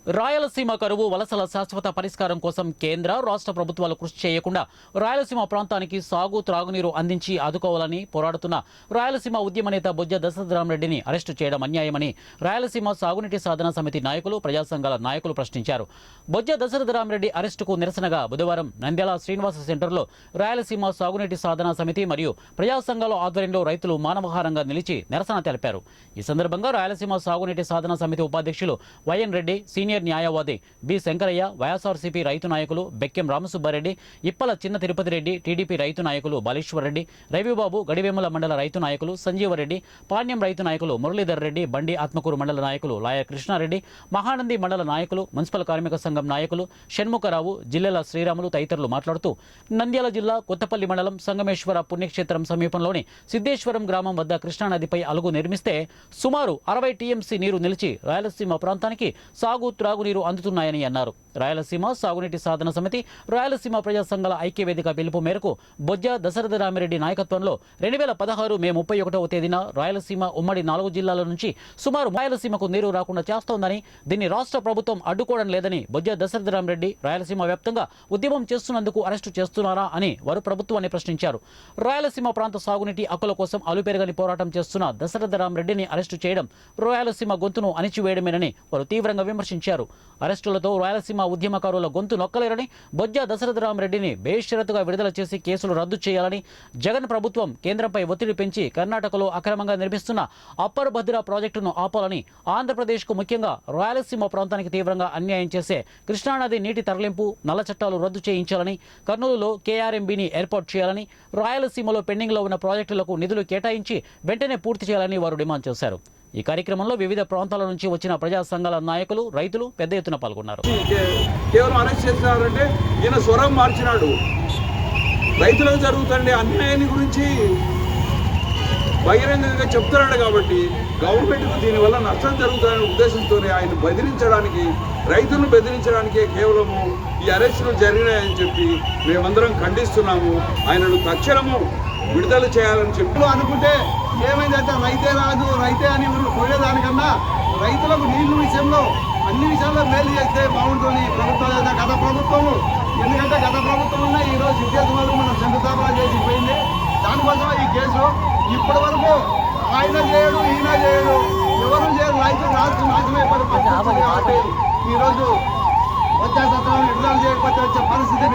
రాయలసీమ కరువు వలసల శాశ్వత పరిష్కారం కోసం కేంద్ర రాష్ట్ర ప్రభుత్వాలు కృషి చేయకుండా రాయలసీమ ప్రాంతానికి సాగు త్రాగునీరు అందించి ఆదుకోవాలని పోరాడుతున్న రాయలసీమ ఉద్యమ నేత బొజ్జ దశరథరామరెడ్డిని అరెస్టు చేయడం అన్యాయమని రాయలసీమ సాగునీటి సాధన సమితి నాయకులు ప్రజా సంఘాల నాయకులు ప్రశ్నించారు. బొజ్జ దశరథరామరెడ్డి అరెస్టుకు నిరసనగా బుధవారం నంద్యాల శ్రీనివాస సెంటర్లో రాయలసీమ సాగునీటి సాధన సమితి మరియు ప్రజా సంఘాల ఆధ్వర్యంలో రైతులు మానవహారంగా నిలిచి నిరసన తెలిపారు. ఈ సందర్భంగా రాయలసీమ సాగునీటి సాధన సమితి ఉపాధ్యక్షులు వైఎన్ రెడ్డి, సీనియర్ న్యాయవాది బి శంకరయ్య, వైఎస్ఆర్సీపీ రైతు నాయకులు బెక్కెం రామసుబ్బారెడ్డి, ఇప్పల చిన్న తిరుపతి రెడ్డి, టీడీపీ రైతు నాయకులు బాలేశ్వర్ రెడ్డి, రవిబాబు, గడివేముల మండల రైతు నాయకులు సంజీవరెడ్డి, పాణ్యం రైతు నాయకులు మురళీధర్ రెడ్డి, బండి ఆత్మకూరు మండల నాయకులు లాయ కృష్ణారెడ్డి, మహానంది మండల నాయకులు, మున్సిపల్ కార్మిక సంఘం నాయకులు షణ్ముఖరావు, జిల్లెల శ్రీరాములు తదితరులు మాట్లాడుతూ నంద్యాల జిల్లా కొత్తపల్లి మండలం సంగమేశ్వర పుణ్యక్షేత్రం సమీపంలోని సిద్ధేశ్వరం గ్రామం వద్ద కృష్ణానదిపై అలుగు నిర్మిస్తే సుమారు 60 టీఎంసీ నీరు నిలిచి రాయలసీమ ప్రాంతానికి సాగు త్రాగునీరు అందుతున్నాయని అన్నారు. రాయలసీమ సాగునీటి సాధన సమితి, రాయలసీమ ప్రజా సంఘాల ఐక్యవేదిక పిలుపు మేరకు బొజ్జ దశరథరామిరెడ్డి నాయకత్వంలో 2016 మే 31వ తేదీన రాయలసీమ ఉమ్మడి 4 జిల్లాల నుంచి సుమారు రాయలసీమకు నీరు రాకుండా చేస్తోందని, దీన్ని రాష్ట్ర ప్రభుత్వం అడ్డుకోవడం లేదని బొజ్జ దశరథరామిరెడ్డి రాయలసీమ వ్యాప్తంగా ఉద్యమం చేస్తున్నందుకు అరెస్టు చేస్తున్నారా అని వారు ప్రభుత్వాన్ని ప్రశ్నించారు. రాయలసీమ ప్రాంత సాగునీటి హక్కుల కోసం అలుపెరగని పోరాటం చేస్తున్న దశరథరామిరెడ్డిని అరెస్టు చేయడం రాయలసీమ గొంతును అణిచివేయడమేనని వారు తీవ్రంగా విమర్శించారు. అరెస్టులతో రాయలసీమ ఉద్యమకారుల గొంతు నొక్కలేరని, బొజ్జ దశరథరామరెడ్డిని బేషరతుగా విడుదల చేసి కేసులు రద్దు చేయాలని, జగన్ ప్రభుత్వం కేంద్రంపై ఒత్తిడి పెంచి కర్ణాటకలో అక్రమంగా నిర్మిస్తున్న అప్పర్ భద్ర ప్రాజెక్టును ఆపాలని, ఆంధ్రప్రదేశ్కు ముఖ్యంగా రాయలసీమ ప్రాంతానికి తీవ్రంగా అన్యాయం చేసే కృష్ణానది నీటి తరలింపు, నల్ల చట్టాలు రద్దు చేయించాలని, కర్నూలులో కేఆర్ఎంబీని ఏర్పాటు చేయాలని, రాయలసీమలో పెండింగ్లో ఉన్న ప్రాజెక్టులకు నిధులు కేటాయించి వెంటనే పూర్తి చేయాలని వారు డిమాండ్ చేశారు. ఈ కార్యక్రమంలో వివిధ ప్రాంతాల నుంచి వచ్చిన ప్రజా సంఘాల నాయకులు, రైతులు పెద్ద ఎత్తున పాల్గొన్నారు. కేవలం అరెస్ట్ చేస్తున్నారంటే ఈయన స్వరం మార్చినాడు. రైతులకు జరుగుతుండే అన్యాయాన్ని గురించి బహిరంగంగా చెప్తున్నాడు కాబట్టి గవర్నమెంట్కు దీనివల్ల నష్టం జరుగుతుందనే ఉద్దేశంతోనే ఆయన బెదిరించడానికి, రైతులను బెదిరించడానికే కేవలము ఈ అరెస్టులు జరిగినాయని చెప్పి మేమందరం ఖండిస్తున్నాము. ఆయనను తక్షణము విడుదల చేయాలని చెప్పి అనుకుంటే ఏమైందంటే రైతే రాదు, రైతే అని పోయేదానికన్నా రైతులకు నీళ్లు విషయంలో అన్ని విషయాల్లో మేలు చేస్తే బాగుంటుంది ప్రభుత్వం. గత ప్రభుత్వము, ఎందుకంటే గత ప్రభుత్వం ఉన్న ఈరోజు సిద్ధేశ్వరం మనం శంకుస్థాపన చేసిపోయింది. దానికోసం ఈ కేసు ఇప్పటి వరకు ఆయన చేయడు, ఈయన చేయడు, ఎవరు చేయరు. రైతులు రాష్ట్రం నాశనమైపోయిన పరిస్థితి కాబట్టి ఈరోజు వచ్చే విడుదల చేయకపోతే వచ్చే పరిస్థితి